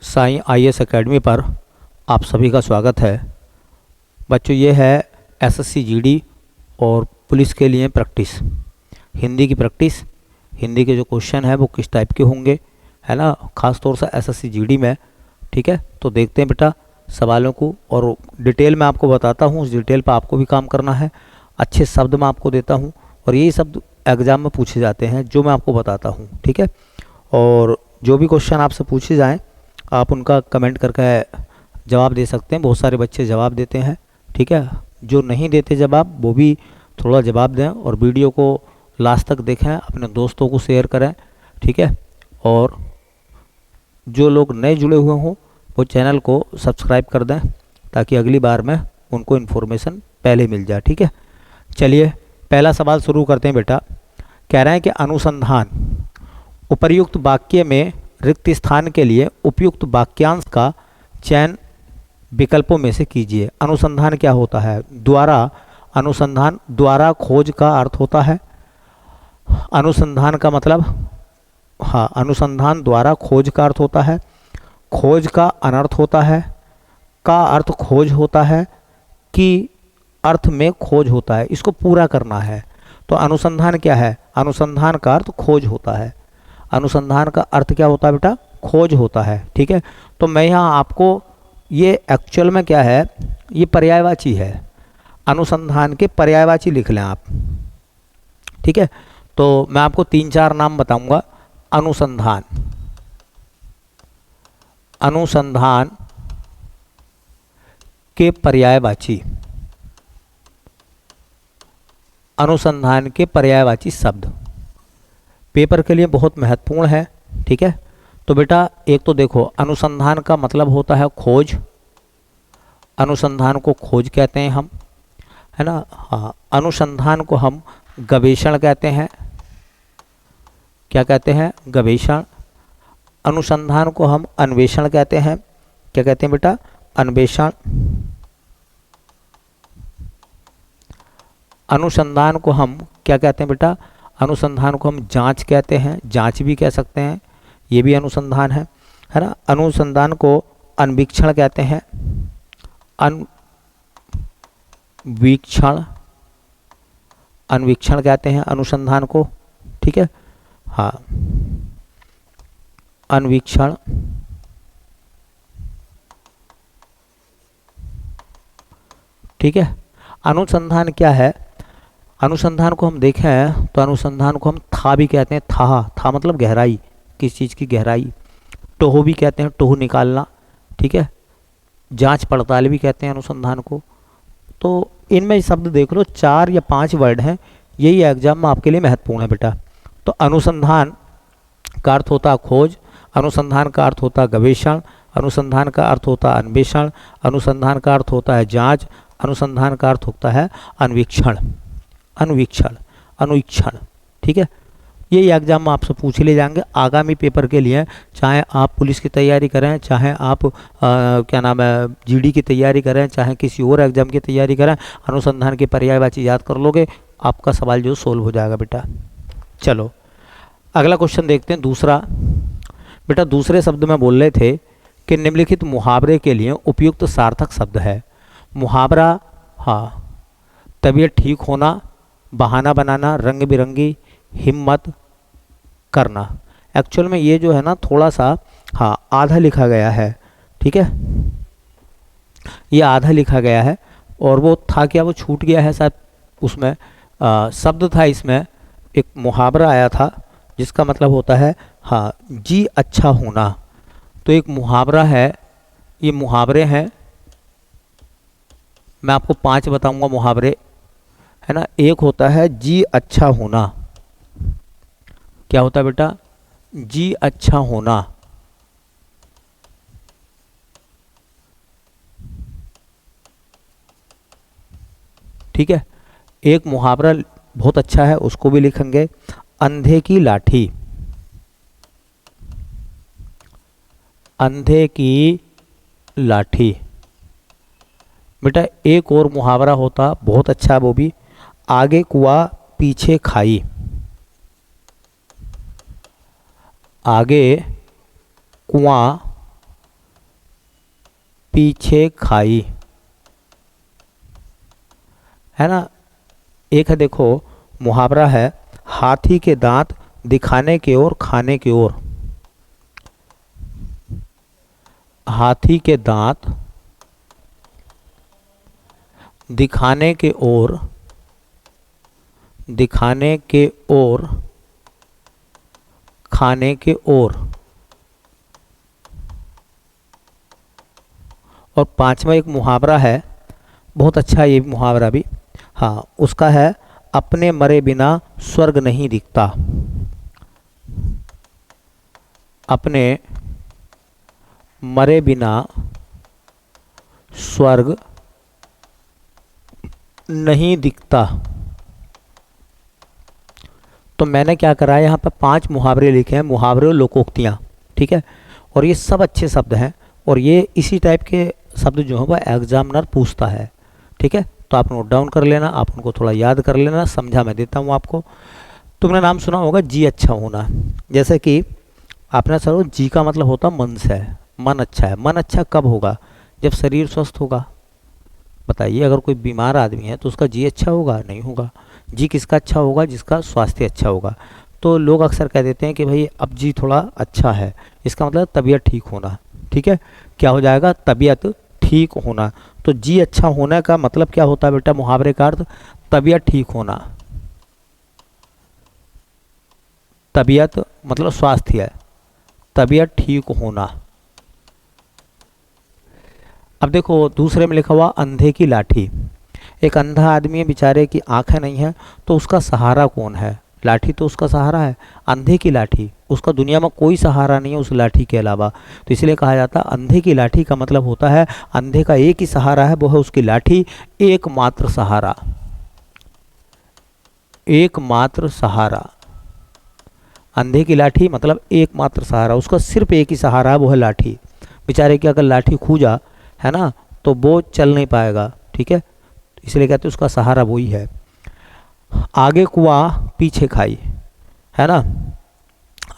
Sai IAS academy पर आप सभी का स्वागत है। बच्चों, ये है एसएससी जीडी और पुलिस के लिए प्रैक्टिस, हिंदी की प्रैक्टिस। हिंदी के जो क्वेश्चन है वो किस टाइप के होंगे, है ना, ख़ास तौर से एसएससी जीडी में। ठीक है, तो देखते हैं बेटा सवालों को, और डिटेल में आपको बताता हूँ। उस डिटेल पर आपको भी काम करना है। अच्छे शब्द मैं आपको देता हूँ और यही शब्द एग्ज़ाम में पूछे जाते हैं जो मैं आपको बताता हूँ। ठीक है, और जो भी क्वेश्चन आपसे पूछे जाएं आप उनका कमेंट करके जवाब दे सकते हैं। बहुत सारे बच्चे जवाब देते हैं। ठीक है, जो नहीं देते जवाब वो भी थोड़ा जवाब दें, और वीडियो को लास्ट तक देखें, अपने दोस्तों को शेयर करें। ठीक है, और जो लोग नए जुड़े हुए हों वो चैनल को सब्सक्राइब कर दें ताकि अगली बार में उनको इन्फॉर्मेशन पहले मिल जाए। ठीक है, चलिए पहला सवाल शुरू करते हैं बेटा। कह रहे हैं कि अनुसंधान, उपर्युक्त वाक्य में रिक्त स्थान के लिए उपयुक्त वाक्यांश का चयन विकल्पों में से कीजिए। अनुसंधान क्या होता है? द्वारा। अनुसंधान द्वारा खोज का अर्थ होता है। अनुसंधान का मतलब, हाँ, अनुसंधान द्वारा खोज का अर्थ होता है। खोज का अनर्थ होता है। का अर्थ खोज होता है कि अर्थ में खोज होता है, इसको पूरा करना है। तो अनुसंधान क्या है? अनुसंधान का अर्थ खोज होता है। अनुसंधान का अर्थ क्या होता है बेटा? खोज होता है। ठीक है, तो मैं यहाँ आपको ये एक्चुअल में क्या है, ये पर्यायवाची है। अनुसंधान के पर्यायवाची लिख लें आप। ठीक है, तो मैं आपको 3-4 नाम बताऊंगा। अनुसंधान, अनुसंधान के पर्यायवाची, अनुसंधान के पर्यायवाची शब्द पेपर के लिए बहुत महत्वपूर्ण है। ठीक है, तो बेटा एक तो देखो, अनुसंधान का मतलब होता है खोज। अनुसंधान को खोज कहते हैं हम, है ना। हाँ, अनुसंधान को हम गवेषण कहते हैं। क्या कहते हैं? गवेषण। अनुसंधान को हम अन्वेषण कहते हैं। क्या कहते हैं बेटा? अन्वेषण। अनुसंधान को हम क्या कहते हैं बेटा? अनुसंधान को हम जांच कहते हैं, जांच भी कह सकते हैं, ये भी अनुसंधान है ना। अनुसंधान को अन्वीक्षण कहते हैं, अन्वीक्षण, अन्वीक्षण कहते हैं अनुसंधान को। ठीक है, हाँ, अन्वीक्षण। ठीक है, अनुसंधान क्या है? अनुसंधान को हम देखें तो अनुसंधान को हम था भी कहते हैं। था मतलब गहराई, किस चीज़ की गहराई। टोह भी कहते हैं, टोह निकालना। ठीक है, जांच पड़ताल भी कहते हैं अनुसंधान को। तो इनमें शब्द देख लो, 4 या 5 वर्ड हैं, यही एग्जाम में आपके लिए महत्वपूर्ण है बेटा। तो अनुसंधान का अर्थ होता है खोज, अनुसंधान का अर्थ होता है गवेषण, अनुसंधान का अर्थ होता है अन्वेषण, अनुसंधान का अर्थ होता है जांच, अनुसंधान का अर्थ होता है अन्वीक्षण, अनुवीक्षण, अनुवीक्षण। ठीक है, ये एग्जाम में आपसे पूछ ले जाएंगे आगामी पेपर के लिए। चाहे आप पुलिस की तैयारी करें, चाहे आप क्या नाम है, जीडी की तैयारी करें, चाहे किसी और एग्जाम की तैयारी करें, अनुसंधान के पर्यायवाची याद कर लोगे, आपका सवाल जो सोल्व हो जाएगा बेटा। चलो अगला क्वेश्चन देखते हैं। दूसरा बेटा, दूसरे शब्द में बोल रहे थे कि निम्नलिखित मुहावरे के लिए उपयुक्त सार्थक शब्द है। मुहावरा, हाँ, तबीयत ठीक होना, बहाना बनाना, रंग बिरंगी, हिम्मत करना। एक्चुअल में ये जो है ना थोड़ा सा, हाँ, आधा लिखा गया है। ठीक है, ये आधा लिखा गया है, और वो था क्या, वो छूट गया है शायद। उसमें शब्द था, इसमें एक मुहावरा आया था जिसका मतलब होता है, हाँ, जी अच्छा होना। तो एक मुहावरा है, ये मुहावरे हैं, मैं आपको 5 बताऊंगा मुहावरे, है ना। एक होता है जी अच्छा होना। क्या होता है बेटा? जी अच्छा होना। ठीक है, एक मुहावरा बहुत अच्छा है, उसको भी लिखेंगे, अंधे की लाठी। अंधे की लाठी। बेटा एक और मुहावरा होता बहुत अच्छा है वो भी, आगे कुआं पीछे खाई। आगे कुआं पीछे खाई, है ना। एक है देखो मुहावरा है, हाथी के दांत दिखाने की ओर खाने की ओर। हाथी के दांत दिखाने के ओर, दिखाने के ओर खाने के ओर। और पांचवा एक मुहावरा है, बहुत अच्छा ये मुहावरा भी, हाँ, उसका है, अपने मरे बिना स्वर्ग नहीं दिखता। अपने मरे बिना स्वर्ग नहीं दिखता। तो मैंने क्या करा है, यहाँ पर 5 मुहावरे लिखे हैं, मुहावरे और लोकोक्तियाँ, ठीक है। और ये सब अच्छे शब्द हैं, और ये इसी टाइप के शब्द जो है वह एग्जामिनर पूछता है, ठीक है। तो आप नोट डाउन कर लेना, आप उनको थोड़ा याद कर लेना, समझा मैं देता हूँ आपको। तुमने नाम सुना होगा जी अच्छा होना। जैसे कि आपने सुना, जी का मतलब होता मन से है, मन अच्छा है। मन अच्छा कब होगा? जब शरीर स्वस्थ होगा। बताइए, अगर कोई बीमार आदमी है तो उसका जी अच्छा होगा? नहीं होगा। जी किसका अच्छा होगा? जिसका स्वास्थ्य अच्छा होगा। तो लोग अक्सर कह देते हैं कि भाई अब जी थोड़ा अच्छा है, इसका मतलब तबीयत ठीक होना, ठीक है। क्या हो जाएगा? तबीयत ठीक होना। तो जी अच्छा होने का मतलब क्या होता है बेटा? मुहावरे का अर्थ तबीयत ठीक होना। तबीयत मतलब स्वास्थ्य है, तबीयत ठीक होना। अब देखो दूसरे में लिखा हुआ अंधे की लाठी। एक अंधा आदमी है, बेचारे की आंखें नहीं है, तो उसका सहारा कौन है? लाठी तो उसका सहारा है। अंधे की लाठी, उसका दुनिया में कोई सहारा नहीं है उस लाठी के अलावा। तो इसलिए कहा जाता है अंधे की लाठी का मतलब होता है अंधे का एक ही सहारा है, वो है उसकी लाठी, एकमात्र सहारा। एकमात्र सहारा, अंधे की लाठी मतलब एकमात्र सहारा, उसका सिर्फ एक ही सहारा है, वो है लाठी। बेचारे की अगर लाठी खूजा, है ना, तो वो चल नहीं पाएगा, ठीक है। इसलिए कहते हैं उसका सहारा वही है। आगे कुआं पीछे खाई, है ना।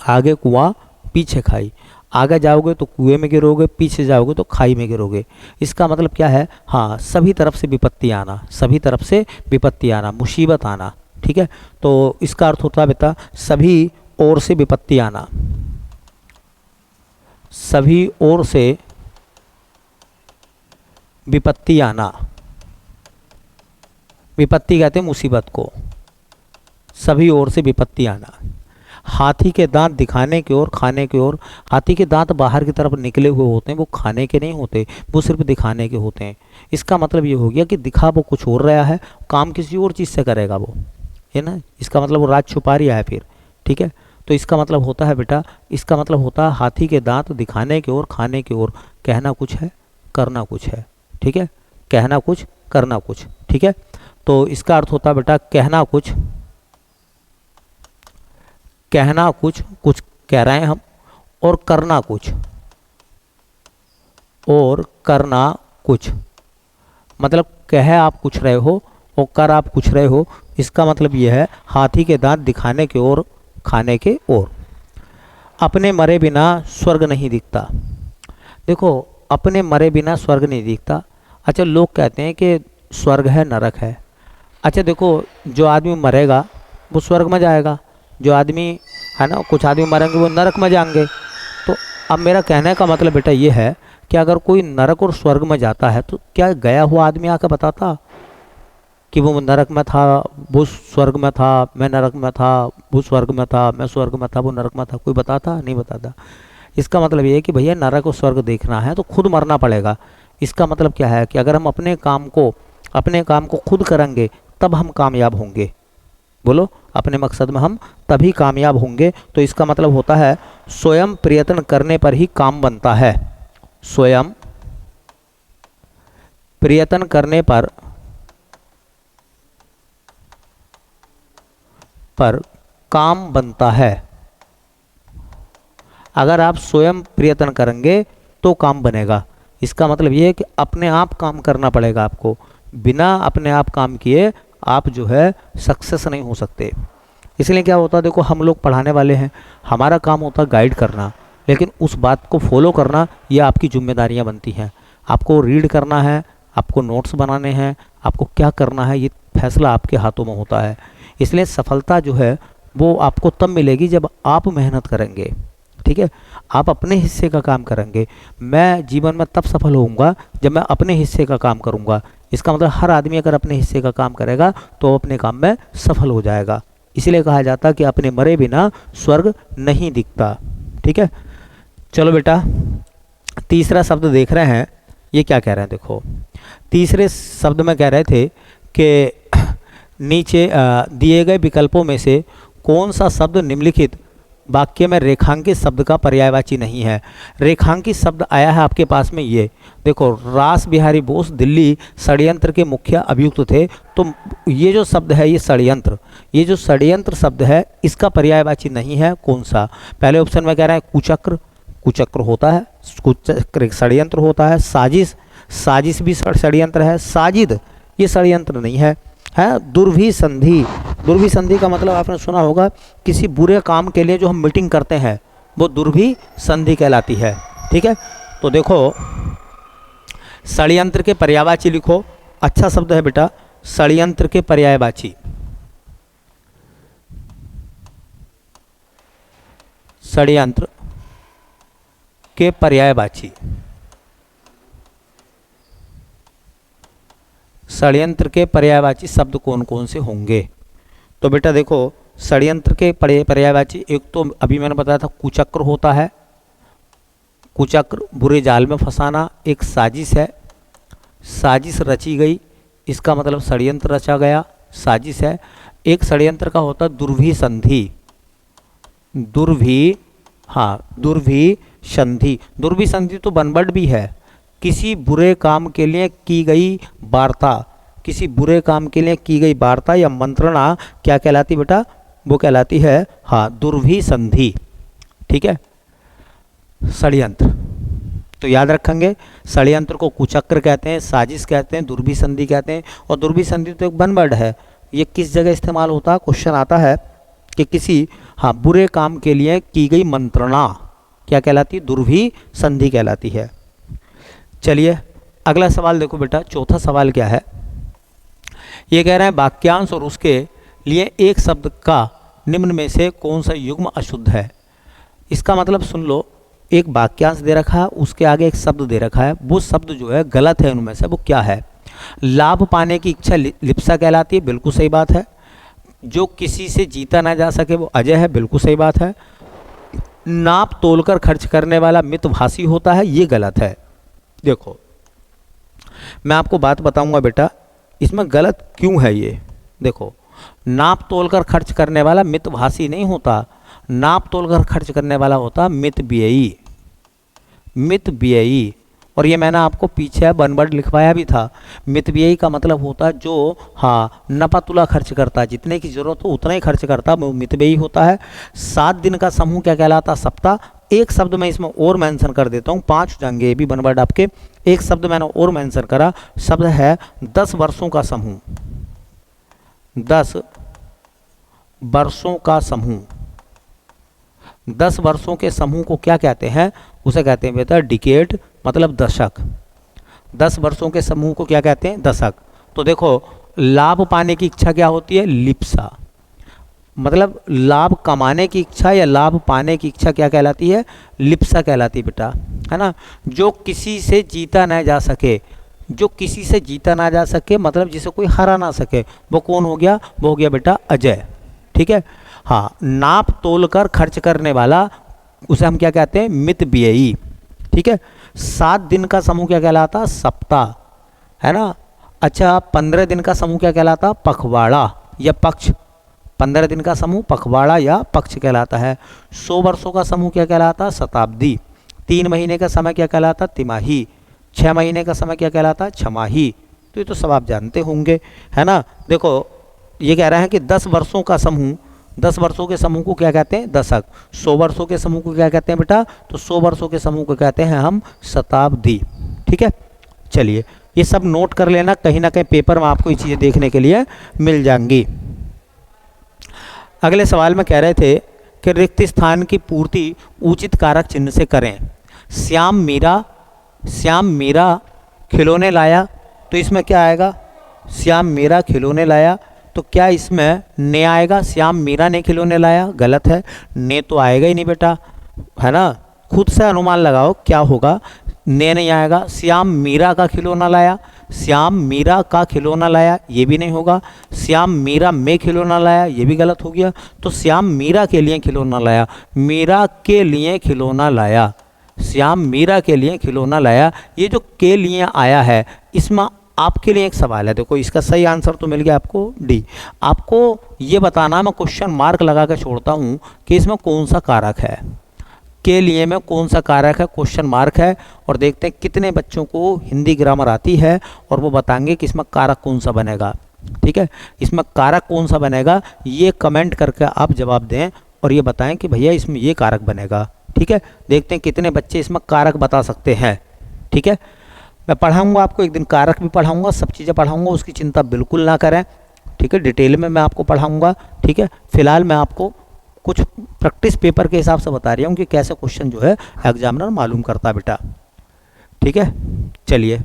आगे कुआं पीछे खाई, आगे जाओगे तो कुएं में गिरोगे, पीछे जाओगे तो खाई में गिरोगे। इसका मतलब क्या है? हाँ, सभी तरफ से विपत्ति आना, सभी तरफ से विपत्ति आना, मुसीबत आना, ठीक है। तो इसका अर्थ होता है बेटा सभी ओर से विपत्ति आना। सभी ओर से विपत्ति आना। विपत्ति कहते हैं मुसीबत को, सभी ओर से विपत्ति आना। हाथी के दांत दिखाने की ओर खाने की ओर। हाथी के दांत बाहर की तरफ निकले हुए होते हैं, वो खाने के नहीं होते, वो सिर्फ दिखाने के होते हैं। इसका मतलब ये हो गया कि दिखा वो कुछ और रहा है, काम किसी और चीज़ से करेगा वो, है ना। इसका मतलब वो राज छुपा रहा है फिर, ठीक है। तो इसका मतलब होता है बेटा, इसका मतलब होता है हाथी के दांत दिखाने की ओर खाने की ओर। कहना कुछ है, करना कुछ है, ठीक है। कहना कुछ, करना कुछ, ठीक है। तो इसका अर्थ होता है बेटा कहना कुछ, कहना कुछ, कुछ कह रहे हैं हम, और करना कुछ, और करना कुछ। मतलब कह आप कुछ रहे हो और कर आप कुछ रहे हो। इसका मतलब यह है हाथी के दांत दिखाने की ओर खाने के ओर। अपने मरे बिना स्वर्ग नहीं दिखता। देखो, अपने मरे बिना स्वर्ग नहीं दिखता। अच्छा, लोग कहते हैं कि स्वर्ग है नरक है। अच्छा देखो, जो आदमी मरेगा वो स्वर्ग में जाएगा, जो आदमी, है ना, कुछ आदमी मरेंगे वो नरक में जाएंगे। तो अब मेरा कहने का मतलब बेटा ये है कि अगर कोई नरक और स्वर्ग में जाता है तो क्या गया हुआ आदमी आकर बताता कि वो नरक में था, वो स्वर्ग में था, मैं नरक में था, वो स्वर्ग में था, मैं स्वर्ग में था, वो नरक में था? कोई बताता? नहीं बताता। इसका मतलब ये है कि भैया नरक और स्वर्ग देखना है तो खुद मरना पड़ेगा। इसका मतलब क्या है कि अगर हम अपने काम को खुद करेंगे तब हम कामयाब होंगे। बोलो, अपने मकसद में हम तभी कामयाब होंगे। तो इसका मतलब होता है स्वयं प्रयत्न करने पर ही काम बनता है। स्वयं प्रयत्न करने पर काम बनता है। अगर आप स्वयं प्रयत्न करेंगे तो काम बनेगा। इसका मतलब ये है कि अपने आप काम करना पड़ेगा आपको। बिना अपने आप काम किए आप जो है सक्सेस नहीं हो सकते। इसलिए क्या होता है, देखो हम लोग पढ़ाने वाले हैं, हमारा काम होता है गाइड करना, लेकिन उस बात को फॉलो करना ये आपकी जिम्मेदारियां बनती हैं। आपको रीड करना है, आपको नोट्स बनाने हैं, आपको क्या करना है, ये फैसला आपके हाथों में होता है। इसलिए सफलता जो है वो आपको तब मिलेगी जब आप मेहनत करेंगे, ठीक है, आप अपने हिस्से का काम करेंगे। मैं जीवन में तब सफल होऊंगा जब मैं अपने हिस्से का काम करूंगा। इसका मतलब हर आदमी अगर अपने हिस्से का काम करेगा तो अपने काम में सफल हो जाएगा। इसलिए कहा जाता कि अपने मरे बिना स्वर्ग नहीं दिखता, ठीक है। चलो बेटा, तीसरा शब्द देख रहे हैं, ये क्या कह रहे हैं देखो। तीसरे शब्द में कह रहे थे कि नीचे दिए गए विकल्पों में से कौन सा शब्द निम्नलिखित वाक्य में रेखांकित शब्द का पर्यायवाची नहीं है। रेखांकित शब्द आया है आपके पास में, ये देखो, रास बिहारी बोस दिल्ली षड्यंत्र के मुख्य अभियुक्त थे। तो ये जो शब्द है ये षड्यंत्र, ये जो षड्यंत्र शब्द है इसका पर्यायवाची नहीं है, कौन सा। पहले ऑप्शन में कह रहा है कुचक्र, कुचक्र होता है, कुचक्र षड्यंत्र होता है। साजिश, साजिश भी षड्यंत्र है। साजिद, ये षड्यंत्र नहीं है। दुर्भिसंधि, दुर्भिसंधि का मतलब आपने सुना होगा, किसी बुरे काम के लिए जो हम मीटिंग करते हैं वो दुर्भिसंधि कहलाती है, ठीक है। तो देखो, षड्यंत्र के पर्यायवाची लिखो, अच्छा शब्द है बेटा, षड्यंत्र के पर्यायवाची। षड्यंत्र के पर्यायवाची, षड्यंत्र के पर्यायवाची शब्द कौन कौन से होंगे। तो बेटा देखो, षड्यंत्र के पर्यायवाची, एक तो अभी मैंने बताया था कुचक्र होता है, कुचक्र बुरे जाल में फंसाना। एक साजिश है, साजिश रची गई, इसका मतलब षड्यंत्र रचा गया, साजिश है। एक षड्यंत्र का होता है दुर्भिसंधि, दुर्भिसंधि, दुर्भिसंधि तो बनवर्ड भी है। किसी बुरे काम के लिए की गई वार्ता, किसी बुरे काम के लिए की गई वार्ता या मंत्रणा क्या कहलाती बेटा, वो कहलाती है दुर्भिसंधि, ठीक है। षड्यंत्र तो याद रखेंगे, षड्यंत्र को कुचक्र कहते हैं, साजिश कहते हैं, दुर्भिसंधि कहते हैं। और दुर्भिसंधि तो एक बनवर्ड है, ये किस जगह इस्तेमाल होता है, क्वेश्चन आता है कि किसी बुरे काम के लिए की गई मंत्रणा क्या कहलाती है, दुर्भिसंधि कहलाती है। चलिए अगला सवाल देखो बेटा, चौथा सवाल क्या है, ये कह रहे हैं वाक्यांश और उसके लिए एक शब्द का निम्न में से कौन सा युग्म अशुद्ध है। इसका मतलब सुन लो, एक वाक्यांश दे रखा है, उसके आगे एक शब्द दे रखा है, वो शब्द जो है गलत है, उनमें से वो क्या है। लाभ पाने की इच्छा लिप्सा कहलाती है, बिल्कुल सही बात है। जो किसी से जीता ना जा सके वो अजय है, बिल्कुल सही बात है। नाप तोलकर खर्च करने वाला मितभाषी होता है, ये गलत है। देखो मैं आपको बात बताऊंगा बेटा, इसमें गलत क्यों है ये। देखो, नाप तोलकर खर्च करने वाला मितभाषी नहीं होता, नाप तोलकर खर्च करने वाला होता मितव्ययी, मितव्ययी। और ये मैंने आपको पीछे बनवर्ड लिखवाया भी था। मितव्ययी का मतलब होता है जो नपा तुला खर्च करता है, जितने की जरूरत हो उतना ही खर्च करता है, वो मितव्ययी होता है। 7 दिन का समूह क्या कहलाता, सप्ताह। एक शब्द मैं इसमें और मेंशन कर देता हूँ, 5 हो जाएंगे ये भी बनवर्ड आपके। एक शब्द मैंने और मेंशन करा, शब्द है 10 वर्षों का समूह, 10 वर्षों का समूह। 10 वर्षों के समूह को क्या कहते हैं, उसे कहते हैं बेटा डिकेड, मतलब दशक। 10 वर्षों के समूह को क्या कहते हैं, दशक। तो देखो, लाभ पाने की इच्छा क्या होती है, लिप्सा, मतलब लाभ कमाने की इच्छा या लाभ पाने की इच्छा क्या कहलाती है, लिप्सा कहलाती है बेटा, है ना। जो किसी से जीता ना जा सके, जो किसी से जीता ना जा सके मतलब जिसे कोई हरा ना सके, वो कौन हो गया, वो हो गया बेटा अजय, ठीक है। नाप तोल कर खर्च करने वाला उसे हम क्या कहते हैं, मितव्ययी, ठीक है। 7 दिन का समूह क्या कहलाता, सप्ताह, है ना। अच्छा, 15 दिन का समूह क्या कहलाता, पखवाड़ा या पक्ष। 15 दिन का समूह पखवाड़ा या पक्ष कहलाता है। 100 वर्षों का समूह क्या कहलाता, शताब्दी। 3 महीने का समय क्या कहलाता, तिमाही। 6 महीने का समय क्या कहलाता, छमाही। तो ये तो सब आप जानते होंगे, है ना। देखो ये कह रहे हैं कि 10 वर्षों का समूह, 10 वर्षों के समूह को क्या कहते हैं, दशक। 100 वर्षों के समूह को क्या कहते हैं बेटा, तो 100 वर्षों के समूह को कहते हैं हम शताब्दी, ठीक है। चलिए ये सब नोट कर लेना, कहीं ना कहीं पेपर में आपको ये चीज़ें देखने के लिए मिल जाएंगी। अगले सवाल में कह रहे थे कि रिक्त स्थान की पूर्ति उचित कारक चिन्ह से करें। श्याम मीरा खिलौने लाया, तो इसमें क्या आएगा, श्याम मेरा खिलौने लाया, तो क्या इसमें ने आएगा, श्याम मीरा ने खिलौने लाया, गलत है, ने तो आएगा ही नहीं बेटा, है ना। खुद से अनुमान लगाओ क्या होगा, ने नहीं आएगा। श्याम मीरा का खिलौना लाया, श्याम मीरा का खिलौना लाया, ये भी नहीं होगा। श्याम मीरा में खिलौना लाया, ये भी गलत हो गया। तो श्याम मीरा के लिए खिलौना लाया, मीरा के लिए खिलौना लाया, श्याम मीरा के लिए खिलौना लाया, ये जो के लिए आया है, इसमें आपके लिए एक सवाल है। देखो इसका सही आंसर तो मिल गया आपको डी। आपको ये बताना, मैं क्वेश्चन मार्क लगा कर छोड़ता हूँ कि इसमें कौन सा कारक है, के लिए में कौन सा कारक है, क्वेश्चन मार्क है। और देखते हैं कितने बच्चों को हिंदी ग्रामर आती है और वो बताएंगे कि इसमें कारक कौन सा बनेगा। ठीक है, इसमें कारक कौन सा बनेगा, ये कमेंट करके आप जवाब दें और ये बताएं कि भैया इसमें ये कारक बनेगा। ठीक है, देखते हैं कितने बच्चे इसमें कारक बता सकते हैं। ठीक है, मैं पढ़ाऊंगा आपको, एक दिन कारक भी पढ़ाऊंगा, सब चीज़ें पढ़ाऊंगा, उसकी चिंता बिल्कुल ना करें। ठीक है, डिटेल में मैं आपको पढ़ाऊंगा। ठीक है, फिलहाल मैं आपको कुछ प्रैक्टिस पेपर के हिसाब से बता रहा हूँ कि कैसे क्वेश्चन जो है एग्जामिनर मालूम करता बेटा। ठीक है, चलिए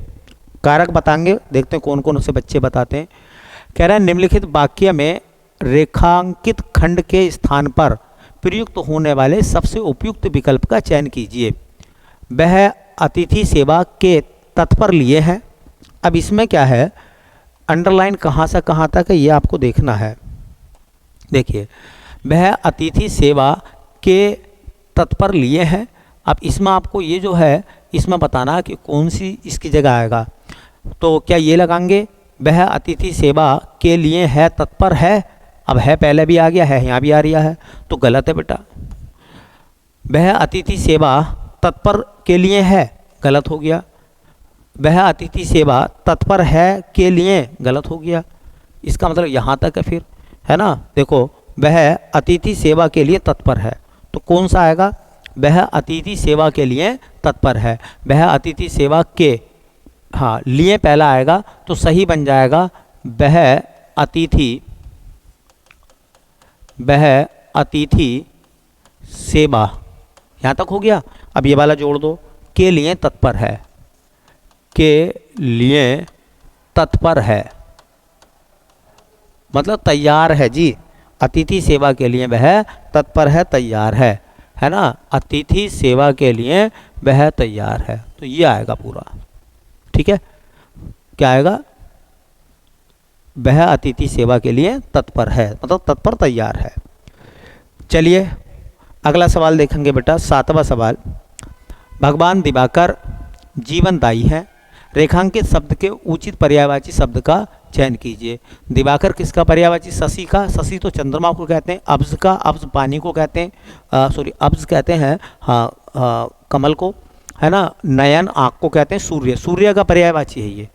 कारक बताएंगे, देखते हैं कौन कौन से बच्चे बताते हैं। कह रहा है निम्नलिखित वाक्य में रेखांकित खंड के स्थान पर प्रयुक्त होने वाले सबसे उपयुक्त विकल्प का चयन कीजिए। वह अतिथि सेवा के तत्पर लिए हैं। अब इसमें क्या है, अंडरलाइन कहाँ से कहाँ तक है ये आपको देखना है। देखिए, वह अतिथि सेवा के तत्पर लिए हैं। अब इसमें आपको ये जो है इसमें बताना कि कौन सी इसकी जगह आएगा। तो क्या ये लगाएंगे, वह अतिथि सेवा के लिए है तत्पर है, अब है पहले भी आ गया है, यहाँ भी आ रहा है, तो गलत है बेटा। वह अतिथि सेवा तत्पर के लिए है, गलत हो गया। वह अतिथि सेवा तत्पर है के लिए, गलत हो गया। इसका मतलब यहाँ तक है फिर, है ना। देखो, वह अतिथि सेवा के लिए तत्पर है, तो कौन सा आएगा, वह अतिथि सेवा के लिए तत्पर है, वह अतिथि सेवा के, हाँ लिए पहला आएगा तो सही बन जाएगा वह अतिथि सेवा, यहाँ तक हो गया। अब ये वाला जोड़ दो, के लिए तत्पर है, के लिए तत्पर है मतलब तैयार है जी, अतिथि सेवा के लिए वह तत्पर है, तैयार है ना। अतिथि सेवा के लिए वह तैयार है, तो ये आएगा पूरा। ठीक है, क्या आएगा, वह अतिथि सेवा के लिए तत्पर है मतलब तत्पर तैयार है। चलिए अगला सवाल देखेंगे बेटा, 7वां सवाल। भगवान दिवाकर जीवनदायी है, रेखांकित शब्द के उचित पर्यायवाची शब्द का चयन कीजिए। दिवाकर किसका पर्यायवाची, शशि का, शशि तो चंद्रमा को कहते हैं। अब्ज का, अब्ज पानी को कहते हैं, सॉरी अब्ज कहते हैं हाँ कमल को, है ना। नयन आँख को कहते हैं। सूर्य, सूर्य का पर्यायवाची है ये।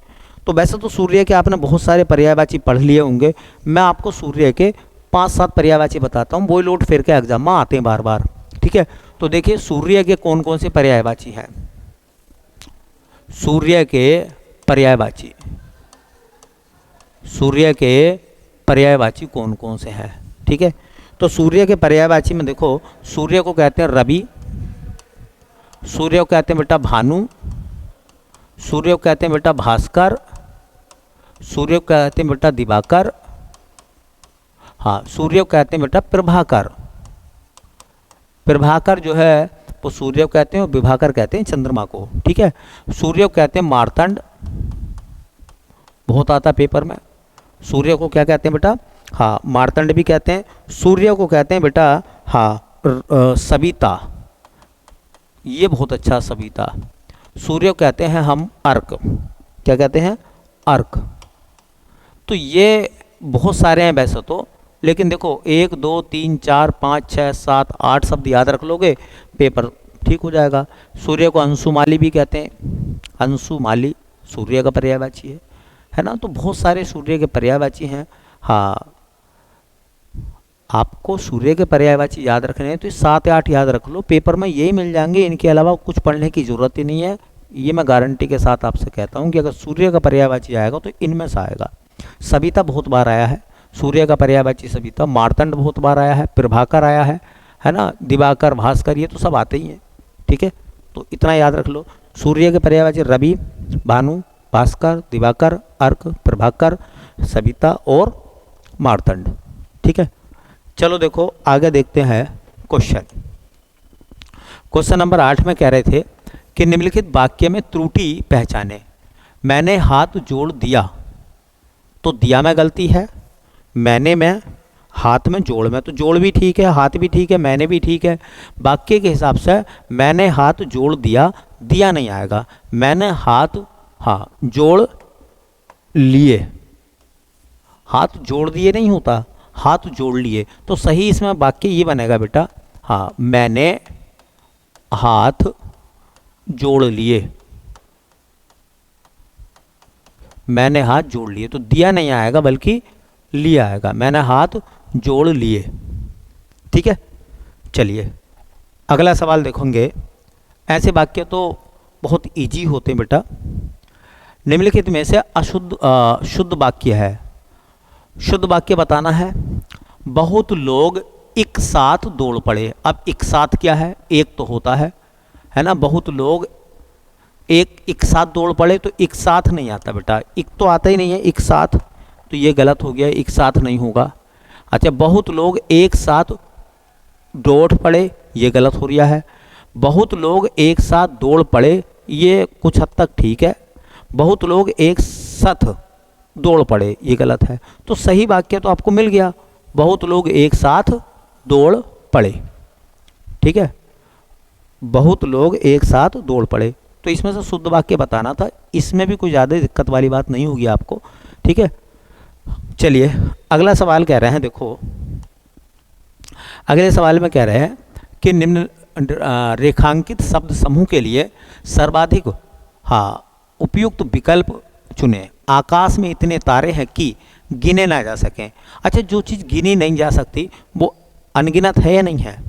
तो वैसे तो सूर्य के आपने बहुत सारे पर्यायवाची पढ़ लिए होंगे, मैं आपको सूर्य के 5-7 पर्यायवाची बताता हूँ, वो लोट फेर के एग्जाम में आते हैं बार बार। ठीक है, तो देखिए सूर्य के कौन कौन से पर्यायवाची हैं। सूर्य के पर्यायवाची, सूर्य के पर्यायवाची कौन कौन से हैं। ठीक है, तो सूर्य के पर्यायवाची में देखो, सूर्य को कहते हैं रवि, सूर्य को कहते हैं बेटा भानु, सूर्य को कहते हैं बेटा भास्कर, सूर्य को कहते हैं बेटा दिवाकर, हाँ सूर्य को कहते हैं बेटा प्रभाकर। प्रभाकर जो है वो सूर्य को कहते हैं और विभाकर कहते हैं चंद्रमा को। ठीक है, सूर्य को कहते हैं मार्तंड, बहुत आता पेपर में। सूर्य को क्या कहते हैं बेटा, हाँ मार्तंड भी कहते हैं। सूर्य को कहते हैं बेटा हाँ सविता, ये बहुत अच्छा सविता। सूर्य को कहते हैं हम अर्क, क्या कहते हैं, अर्क। तो ये बहुत सारे हैं वैसे तो, लेकिन देखो 1 2 3 4 5 6 7 8 शब्द याद रख लोगे, पेपर ठीक हो जाएगा। सूर्य को अंशुमाली भी कहते हैं, अंशुमाली सूर्य का पर्यायवाची है ना। तो बहुत सारे सूर्य के पर्यायवाची हैं। हाँ, आपको सूर्य के पर्यायवाची याद रखने हैं तो 7 या 8 याद रख लो, पेपर में यही मिल जाएंगे, इनके अलावा कुछ पढ़ने की ज़रूरत ही नहीं है। ये मैं गारंटी के साथ आपसे कहता हूँ कि अगर सूर्य का पर्यायवाची आएगा तो इनमें से आएगा। सविता बहुत बार आया है, सूर्य का पर्यायवाची सविता। मार्तंड बहुत बार आया है, प्रभाकर आया है ना, दिवाकर, भास्कर, ये तो सब आते ही हैं। ठीक है, तो इतना याद रख लो। सूर्य के पर्यायवाची रवि, भानु, भास्कर, दिवाकर, अर्क, प्रभाकर, सविता और मार्तंड। ठीक है, चलो देखो आगे देखते हैं क्वेश्चन। क्वेश्चन नंबर 8 में कह रहे थे कि निम्नलिखित वाक्य में त्रुटि पहचाने। मैंने हाथ जोड़ दिया, तो दिया में गलती है, मैंने में, हाथ में, जोड़ में। तो जोड़ भी ठीक है, हाथ भी ठीक है, मैंने भी ठीक है। वाक्य के हिसाब से मैंने हाथ जोड़ दिया, दिया नहीं आएगा। मैंने हाथ जोड़ लिए, हाथ जोड़ दिए नहीं होता, हाथ जोड़ लिए। तो सही इसमें वाक्य ये बनेगा बेटा, मैंने हाथ जोड़ लिए, मैंने हाथ जोड़ लिए। तो दिया नहीं आएगा बल्कि लिया आएगा। मैंने हाथ जोड़ लिए। ठीक है, चलिए अगला सवाल देखेंगे। ऐसे वाक्य तो बहुत इजी होते हैं बेटा। निम्नलिखित में से शुद्ध वाक्य है। शुद्ध वाक्य बताना है। बहुत लोग एक साथ दौड़ पड़े। अब एक साथ क्या है, एक तो होता है ना। बहुत लोग एक साथ दौड़ पड़े, तो एक साथ नहीं आता बेटा, एक तो आता ही नहीं है, एक साथ, तो ये गलत हो गया, एक साथ नहीं होगा। अच्छा, बहुत लोग एक साथ दौड़ पड़े, ये गलत हो रहा है। बहुत लोग एक साथ दौड़ पड़े, ये कुछ हद तक ठीक है। बहुत लोग एक साथ दौड़ पड़े, ये गलत है। तो सही वाक्य तो आपको मिल गया, बहुत लोग एक साथ दौड़ पड़े। ठीक है, बहुत लोग एक साथ दौड़ पड़े। तो इसमें से शुद्ध वाक्य बताना था। इसमें भी कोई ज़्यादा दिक्कत वाली बात नहीं होगी आपको। ठीक है, चलिए अगला सवाल कह रहे हैं, देखो अगले सवाल में कह रहे हैं कि निम्न रेखांकित शब्द समूह के लिए सर्वाधिक उपयुक्त विकल्प चुने। आकाश में इतने तारे हैं कि गिने ना जा सकें। अच्छा, जो चीज़ गिनी नहीं जा सकती वो अनगिनत है या नहीं है?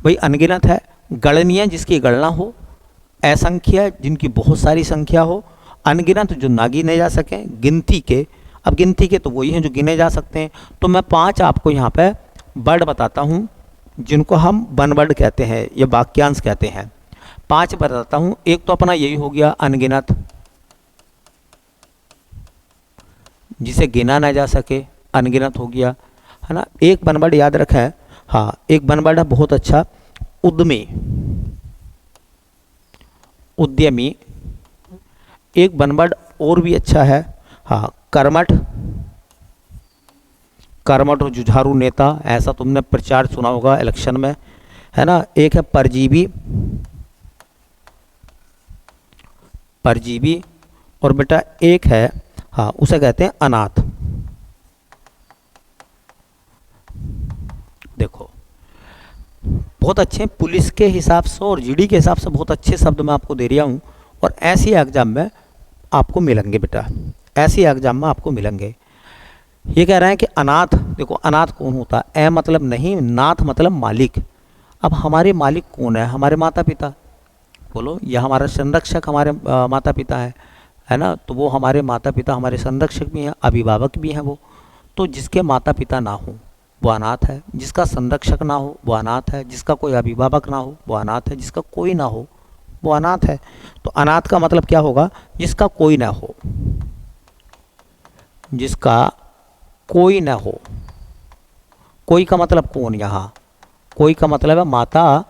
भाई अनगिनत है। गणनीय जिसकी गणना हो, असंख्य जिनकी बहुत सारी संख्या हो, अनगिनत जो ना गिने जा सकें, गिनती के। अब गिनती के तो वही हैं जो गिने जा सकते हैं। तो मैं 5 आपको यहाँ पे वर्ड बताता हूँ जिनको हम वन वर्ड कहते हैं या वाक्यांश कहते हैं। 5 बताता हूँ। एक तो अपना यही हो गया अनगिनत, जिसे गिना ना जा सके, अनगिनत हो गया, है ना। एक वन वर्ड याद रखें, एक वन वर्ड है बहुत अच्छा, उद्यमी, उद्यमी। एक वन वर्ड और भी अच्छा है, कर्मठ, कर्मठ और जुझारू नेता, ऐसा तुमने प्रचार सुना होगा इलेक्शन में, है ना। एक है परजीवी, परजीवी। और बेटा एक है उसे कहते हैं अनाथ। देखो बहुत अच्छे पुलिस के हिसाब से और जीडी के हिसाब से बहुत अच्छे शब्द मैं आपको दे रहा हूँ, और ऐसे एग्जाम में आपको मिलेंगे बेटा, ऐसे एग्जाम में आपको मिलेंगे। ये कह रहे हैं कि अनाथ। देखो अनाथ कौन होता है? ए मतलब नहीं, नाथ मतलब मालिक। अब हमारे मालिक कौन है? हमारे माता पिता। बोलो, यह हमारा संरक्षक हमारे माता पिता है ना। तो वो हमारे माता पिता हमारे संरक्षक भी हैं, अभिभावक भी हैं वो। तो जिसके माता पिता ना हो वो अनाथ है, जिसका संरक्षक ना हो वो अनाथ है, जिसका कोई अभिभावक ना हो वो अनाथ है, जिसका कोई ना हो वो अनाथ है। तो अनाथ का मतलब क्या होगा? जिसका कोई ना हो, जिसका कोई ना हो। कोई का मतलब कौन? यहाँ कोई का मतलब है माता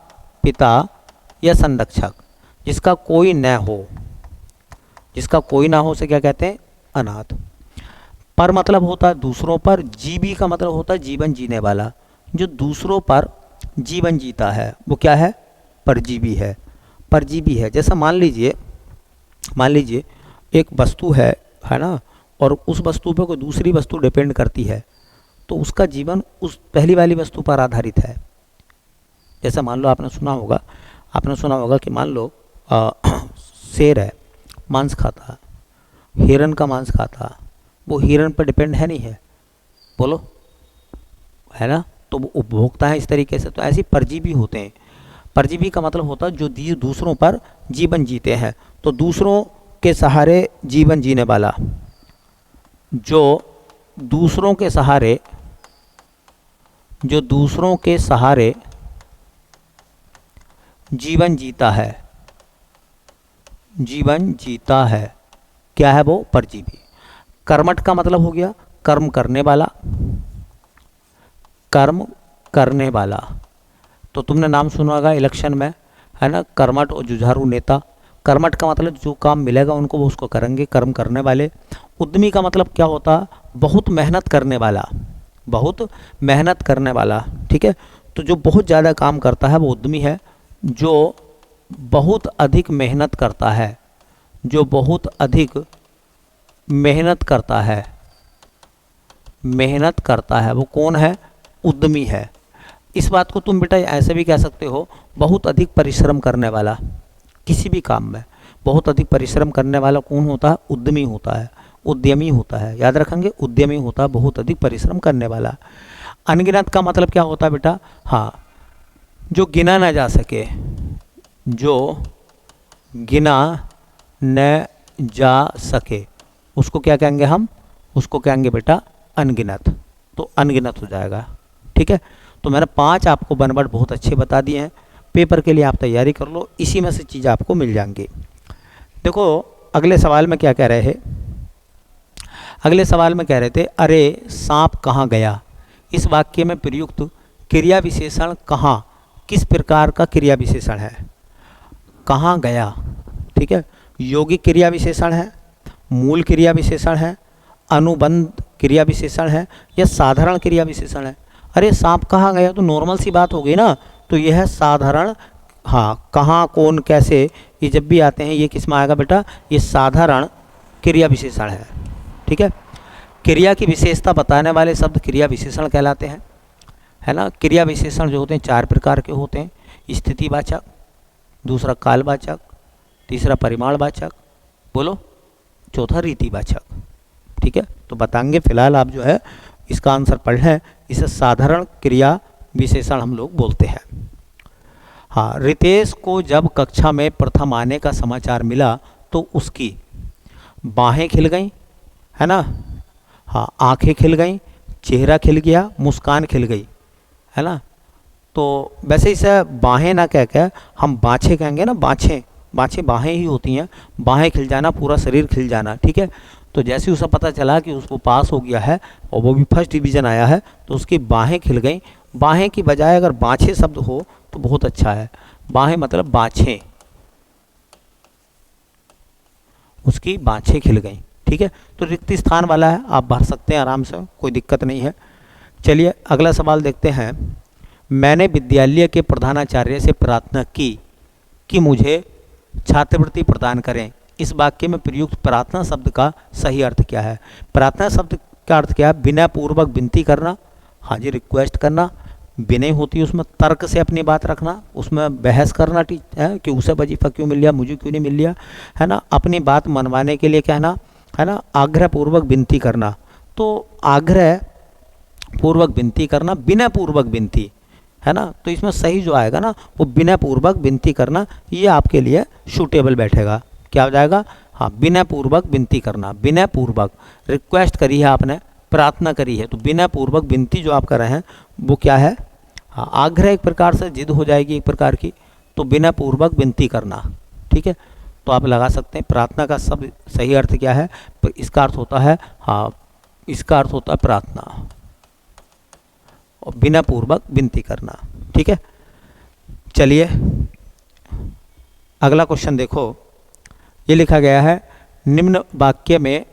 पिता या संरक्षक। जिसका कोई न हो, जिसका कोई ना हो से क्या कहते हैं? अनाथ। पर मतलब होता है दूसरों पर, जीवी का मतलब होता है जीवन जीने वाला। जो दूसरों पर जीवन जीता है वो क्या है? परजीवी है, परजीवी है। जैसा मान लीजिए एक वस्तु है ना, और उस वस्तु पर कोई दूसरी वस्तु डिपेंड करती है, तो उसका जीवन उस पहली वाली वस्तु पर आधारित है। जैसा मान लो आपने सुना होगा कि मान लो शेर है, मांस खाता, हिरन का मांस खाता, वो हिरन पर डिपेंड है नहीं है? बोलो, है ना। तो वो उपभोक्ता है इस तरीके से। तो ऐसे परजीवी होते हैं। परजीवी का मतलब होता है जो दूसरों पर जीवन जीते हैं। तो दूसरों के सहारे जीवन जीने वाला, जो दूसरों के सहारे जीवन जीता है, क्या है वो? परजीवी। कर्मठ का मतलब हो गया कर्म करने वाला, कर्म करने वाला। तो तुमने नाम सुना होगा इलेक्शन में, है ना, कर्मठ और जुझारू नेता। कर्मठ का मतलब जो काम मिलेगा उनको वो उसको करेंगे, कर्म करने वाले। उद्यमी का मतलब क्या होता? बहुत मेहनत करने वाला, बहुत मेहनत करने वाला, ठीक है। तो जो बहुत ज़्यादा काम करता है वो उद्यमी है। जो बहुत अधिक मेहनत करता है, जो बहुत अधिक मेहनत करता है, मेहनत करता है, वो कौन है? उद्यमी है। इस बात को तुम बेटा ऐसे भी कह सकते हो, बहुत अधिक परिश्रम करने वाला। किसी भी काम में बहुत अधिक परिश्रम करने वाला कौन होता है? उद्यमी होता है, उद्यमी होता है। याद रखेंगे, उद्यमी होता है बहुत अधिक परिश्रम करने वाला। अनगिनत का मतलब क्या होता है बेटा? हाँ, जो गिना ना जा सके, जो गिना न जा सके, उसको क्या कहेंगे हम? उसको कहेंगे बेटा अनगिनत। तो अनगिनत हो जाएगा, ठीक है। तो मैंने 5 आपको वन वर्ड बहुत अच्छे बता दिए हैं। पेपर के लिए आप तैयारी कर लो, इसी में से चीज़ें आपको मिल जाएंगी। देखो अगले सवाल में क्या कह रहे हैं? अगले सवाल में कह रहे थे, अरे सांप कहाँ गया। इस वाक्य में प्रयुक्त क्रिया विशेषण कहाँ, किस प्रकार का क्रिया विशेषण है? कहाँ गया, ठीक है। यौगिक क्रिया विशेषण है, मूल क्रिया विशेषण है, अनुबंध क्रिया विशेषण है, या साधारण क्रिया विशेषण है? अरे सांप कहाँ गया तो नॉर्मल सी बात हो गई ना, तो यह है साधारण। हाँ, कहाँ, कौन, कैसे, ये जब भी आते हैं ये किस में आएगा बेटा? ये साधारण क्रिया विशेषण है, ठीक है। क्रिया की विशेषता बताने वाले शब्द क्रिया विशेषण कहलाते हैं, है ना। क्रिया विशेषण जो होते हैं 4 प्रकार के होते हैं, स्थितिवाचक, दूसरा कालवाचक, तीसरा परिमाणवाचक, बोलो, चौथा रीतिवाचक, ठीक है। तो बताएंगे, फिलहाल आप जो है इसका आंसर पढ़ लें। इसे साधारण क्रिया विशेषण हम लोग बोलते हैं। हाँ, रितेश को जब कक्षा में प्रथम आने का समाचार मिला तो उसकी बाहें खिल गईं, है ना। हाँ, आंखें खिल गईं, चेहरा खिल गया, मुस्कान खिल गई, है ना। तो वैसे इसे बाहें ना कह के हम बाछे कहेंगे ना, बाछें, बाछें बाहें ही होती हैं। बाहें खिल जाना, पूरा शरीर खिल जाना, ठीक है। तो जैसे उसे पता चला कि उसको पास हो गया है और वो भी फर्स्ट डिवीज़न आया है, तो उसकी बाहें खिल गईं। बाहें की बजाय अगर बाछे शब्द हो तो बहुत अच्छा है। बाहें मतलब बाछें, उसकी बाछें खिल गईं, ठीक है। तो रिक्त स्थान वाला है, आप भर सकते हैं आराम से, कोई दिक्कत नहीं है। चलिए अगला सवाल देखते हैं। मैंने विद्यालय के प्रधानाचार्य से प्रार्थना की कि मुझे छात्रवृत्ति प्रदान करें। इस वाक्य में प्रयुक्त प्रार्थना शब्द का सही अर्थ क्या है? प्रार्थना शब्द का अर्थ क्या है? विनय पूर्वक विनती करना, हाँ जी, रिक्वेस्ट करना। विनय होती है उसमें तर्क से अपनी बात रखना, उसमें बहस करना, है कि उसे वजीफा क्यों मिल लिया, मुझे क्यों नहीं मिल लिया, है ना। अपनी बात मनवाने के लिए कहना, है ना। आग्रह पूर्वक विनती करना, तो आग्रह पूर्वक विनती करना, विनय पूर्वक विनती, है ना। तो इसमें सही जो आएगा ना वो विनय पूर्वक विनती करना, ये आपके लिए सूटेबल बैठेगा। क्या हो जाएगा? हाँ, विनय पूर्वक विनती करना। विनय पूर्वक रिक्वेस्ट करी है आपने, प्रार्थना करी है, तो विनय पूर्वक विनती जो आप कर रहे हैं वो क्या है? हाँ, आग्रह एक प्रकार से जिद हो जाएगी एक प्रकार की, तो विनय पूर्वक विनती करना, ठीक है। तो आप लगा सकते हैं प्रार्थना का सब सही अर्थ क्या है? इसका अर्थ होता है, हाँ, इसका अर्थ होता है प्रार्थना और विनय पूर्वक विनती करना, ठीक है। चलिए अगला क्वेश्चन देखो, ये लिखा गया है, निम्न वाक्य में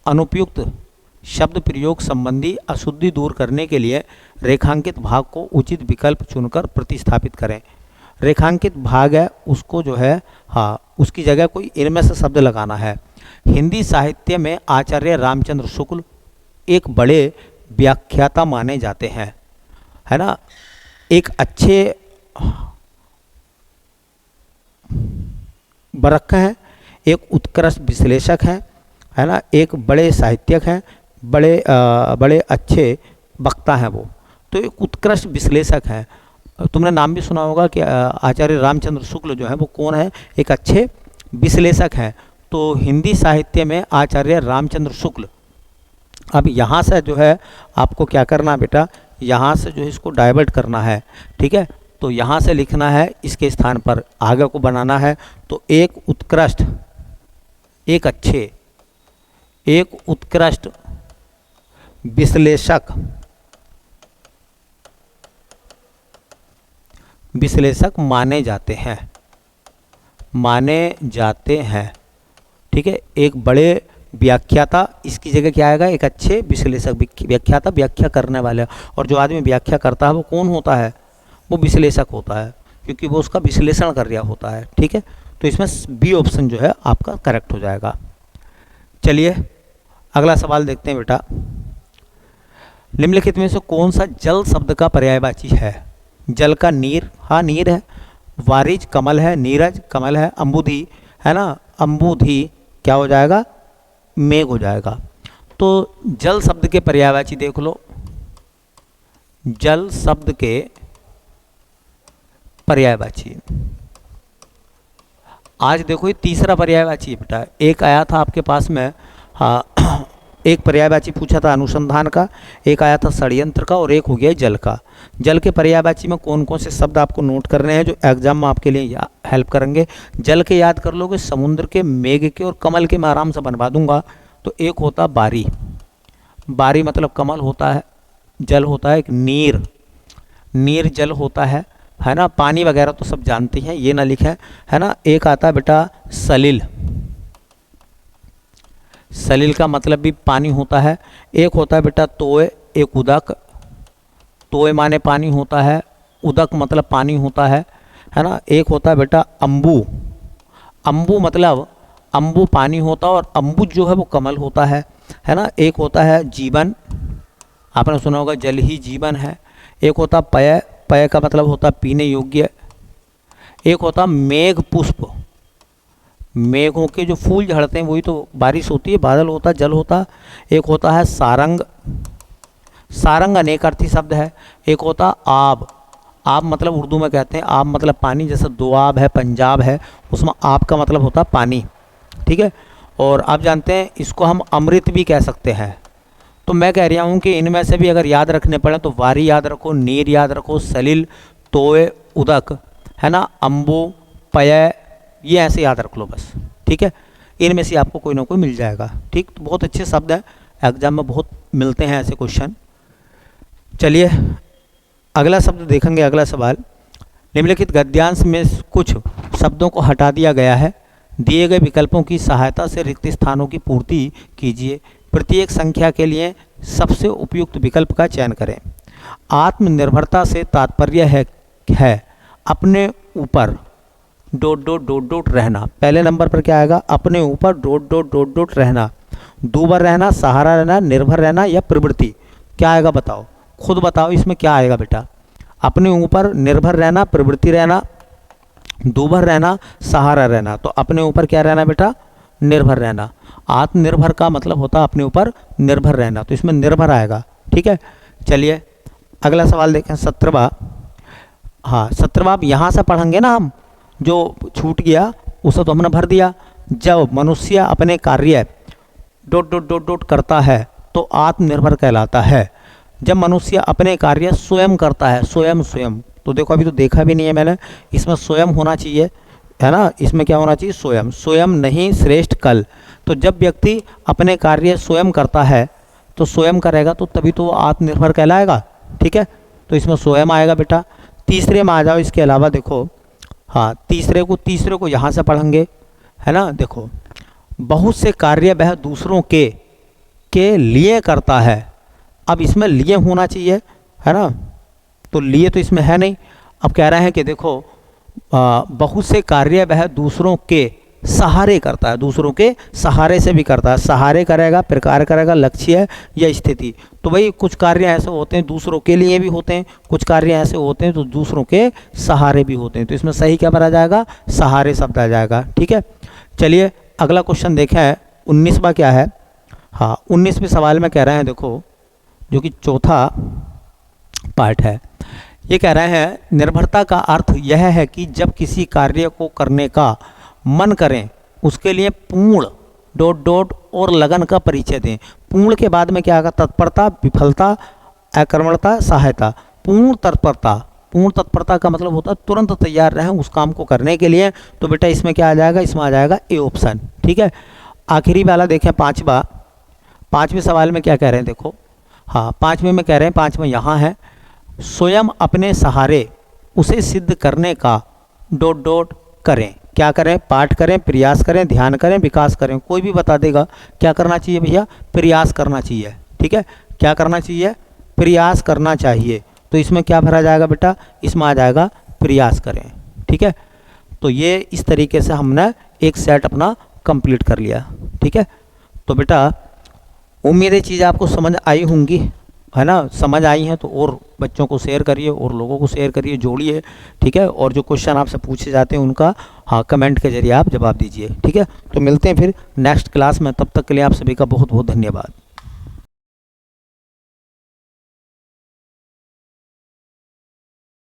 अनुपयुक्त शब्द प्रयोग संबंधी अशुद्धि दूर करने के लिए रेखांकित भाग को उचित विकल्प चुनकर प्रतिस्थापित करें। रेखांकित भाग है उसको जो है, हाँ, उसकी जगह कोई इनमें से शब्द लगाना है। हिंदी साहित्य में आचार्य रामचंद्र शुक्ल एक बड़े व्याख्याता माने जाते हैं, है ना। एक अच्छे बरख हैं, एक उत्कृष्ट विश्लेषक हैं, है ना। एक बड़े साहित्यक हैं, बड़े अच्छे वक्ता हैं वो। तो एक उत्कृष्ट विश्लेषक हैं। तुमने नाम भी सुना होगा कि आचार्य रामचंद्र शुक्ल जो है वो कौन है? एक अच्छे विश्लेषक हैं। तो हिंदी साहित्य में आचार्य रामचंद्र शुक्ल। अब यहाँ से जो है आपको क्या करना है बेटा? यहाँ से जो है इसको डाइवर्ट करना है, ठीक है। तो यहाँ से लिखना है, इसके स्थान पर आगे को बनाना है। तो एक उत्कृष्ट, एक अच्छे, एक उत्कृष्ट विश्लेषक माने जाते हैं, ठीक है। एक बड़े व्याख्याता, इसकी जगह क्या आएगा, एक अच्छे विश्लेषक, व्याख्याता व्याख्या करने वाले, और जो आदमी व्याख्या करता है वो कौन होता है, वो विश्लेषक होता है, क्योंकि वो उसका विश्लेषण कर रहा होता है, ठीक है। तो इसमें बी ऑप्शन जो है आपका करेक्ट हो जाएगा। चलिए अगला सवाल देखते हैं बेटा। निम्नलिखित में से कौन सा जल शब्द का पर्यायवाची है? जल का नीर, हाँ नीर है, वारिज कमल है, नीरज कमल है, अम्बुधि है ना, अम्बुधि क्या हो जाएगा, मेघ हो जाएगा। तो जल शब्द के पर्यायवाची देख लो, जल शब्द के पर्यायवाची आज देखो ये तीसरा पर्यायवाची है बेटा। एक आया था आपके पास में, हाँ एक पर्यायवाची पूछा था अनुसंधान का, एक आया था षड्यंत्र का, और एक हो गया जल का। जल के पर्यायवाची में कौन कौन से शब्द आपको नोट करने हैं जो एग्जाम में आपके लिए हेल्प करेंगे। जल के याद कर लोगे, समुद्र के, मेघ के और कमल के मैं आराम से बनवा दूंगा। तो एक होता बारी, बारी मतलब कमल होता है, जल होता है एक नीर, नीर जल होता है ना। पानी वगैरह तो सब जानते हैं, ये ना लिखें, है ना। एक आता है बेटा सलिल, सलिल का मतलब भी पानी होता है। एक होता है बेटा तोय, एक उदक, तोय माने पानी होता है, उदक मतलब पानी होता है ना। एक होता है बेटा अम्बु, अम्बु मतलब अम्बु पानी होता है और अम्बुज जो है वो कमल होता है ना। एक होता है जीवन, आपने सुना होगा जल ही जीवन है। एक होता पय, पय का मतलब होता पीने योग्य। एक होता मेघ पुष्प, मेघों के जो फूल झड़ते हैं वही तो बारिश होती है, बादल होता, जल होता। एक होता है सारंग, सारंग अनेक अर्थी शब्द है। एक होता आब, आब मतलब उर्दू में कहते हैं आब मतलब पानी, जैसे दोआब है, पंजाब है, उसमें आब का मतलब होता पानी, ठीक है। और आप जानते हैं इसको हम अमृत भी कह सकते हैं। तो मैं कह रहा हूँ कि इनमें से भी अगर याद रखने पड़े तो वारी याद रखो, नीर याद रखो, सलिल, तोय, उदक है ना, अम्बु, पय, ये ऐसे याद रख लो बस, ठीक है। इनमें से आपको कोई ना कोई मिल जाएगा, ठीक। तो बहुत अच्छे शब्द हैं, एग्जाम में बहुत मिलते हैं ऐसे क्वेश्चन। चलिए अगला शब्द देखेंगे, अगला सवाल। निम्नलिखित गद्यांश में कुछ शब्दों को हटा दिया गया है, दिए गए विकल्पों की सहायता से रिक्त स्थानों की पूर्ति कीजिए। प्रत्येक संख्या के लिए सबसे उपयुक्त विकल्प का चयन करें। आत्मनिर्भरता से तात्पर्य है अपने ऊपर डॉट डॉट डॉट डॉट रहना। पहले नंबर पर क्या आएगा, अपने ऊपर डॉट डॉट डॉट डॉट रहना, दूबर रहना, सहारा रहना, निर्भर रहना या प्रवृत्ति। क्या आएगा बताओ, खुद बताओ इसमें क्या आएगा बेटा। अपने ऊपर निर्भर रहना, प्रवृत्ति रहना, दूबर रहना, सहारा रहना। तो अपने ऊपर क्या रहना बेटा, निर्भर रहना। आत्मनिर्भर का मतलब होता है अपने ऊपर निर्भर रहना, तो इसमें निर्भर आएगा, ठीक है। चलिए अगला सवाल देखें, 17वां। हाँ 17वां यहाँ से पढ़ेंगे ना हम, जो छूट गया उसे तो हमने भर दिया। जब मनुष्य अपने कार्य डॉट डॉट डॉट डॉट करता है तो आत्मनिर्भर कहलाता है। जब मनुष्य अपने कार्य स्वयं करता है, स्वयं स्वयं, तो देखो अभी तो देखा भी नहीं है मैंने, इसमें स्वयं होना चाहिए, है ना। इसमें क्या होना चाहिए, स्वयं, स्वयं नहीं श्रेष्ठ कल। तो जब व्यक्ति अपने कार्य स्वयं करता है तो स्वयं करेगा तो तभी तो वो आत्मनिर्भर कहलाएगा, ठीक है। तो इसमें स्वयं आएगा बेटा। तीसरे में आ जाओ, इसके अलावा देखो, हाँ तीसरे को यहाँ से पढ़ेंगे, है ना। देखो बहुत से कार्य वह दूसरों के लिए करता है। अब इसमें लिए होना चाहिए, है ना, तो लिए तो इसमें है नहीं। अब कह रहे हैं कि देखो बहुत से कार्य वह दूसरों के सहारे करता है, दूसरों के सहारे से भी करता है। सहारे करेगा, प्रकार करेगा, लक्ष्य या स्थिति। तो भाई कुछ कार्य ऐसे होते हैं दूसरों के लिए भी होते हैं, कुछ कार्य ऐसे होते हैं तो दूसरों के सहारे भी होते हैं। तो इसमें सही क्या भरा जाएगा, सहारे शब्द आ जाएगा, ठीक है। चलिए अगला क्वेश्चन देखें, 19वां क्या है। हाँ 19वें सवाल में कह रहे हैं, देखो जो कि चौथा पार्ट है, ये कह रहे हैं निर्भरता का अर्थ यह है कि जब किसी कार्य को करने का मन करें उसके लिए पूर्ण डॉट डॉट और लगन का परिचय दें। पूर्ण के बाद में क्या आएगा, तत्परता, विफलता, अकर्मणता, सहायता। पूर्ण तत्परता, पूर्ण तत्परता का मतलब होता है तुरंत तैयार रहें उस काम को करने के लिए। तो बेटा इसमें क्या आ जाएगा, इसमें आ जाएगा ए ऑप्शन, ठीक है। आखिरी वाला देखें 5वां, 5वें सवाल में क्या कह रहे हैं देखो, हाँ 5वें में कह रहे हैं, 5वें यहाँ है, स्वयं अपने सहारे उसे सिद्ध करने का डॉट डॉट करें। क्या करें? पाठ करें, प्रयास करें, ध्यान करें, विकास करें। कोई भी बता देगा। क्या करना चाहिए भैया? प्रयास करना चाहिए। ठीक है, क्या करना चाहिए? प्रयास करना चाहिए। तो इसमें क्या भरा जाएगा बेटा? इसमें आ जाएगा प्रयास करें। ठीक है, तो ये इस तरीके से हमने एक सेट अपना कंप्लीट कर लिया। ठीक है, तो बेटा उम्मीद है चीज़ आपको समझ आई होंगी, है ना? समझ आई हैं तो और बच्चों को शेयर करिए और लोगों को शेयर करिए, जोड़िए। ठीक है, और जो क्वेश्चन आपसे पूछे जाते हैं उनका हाँ कमेंट के जरिए आप जवाब दीजिए। ठीक है, तो मिलते हैं फिर नेक्स्ट क्लास में। तब तक के लिए आप सभी का बहुत बहुत धन्यवाद।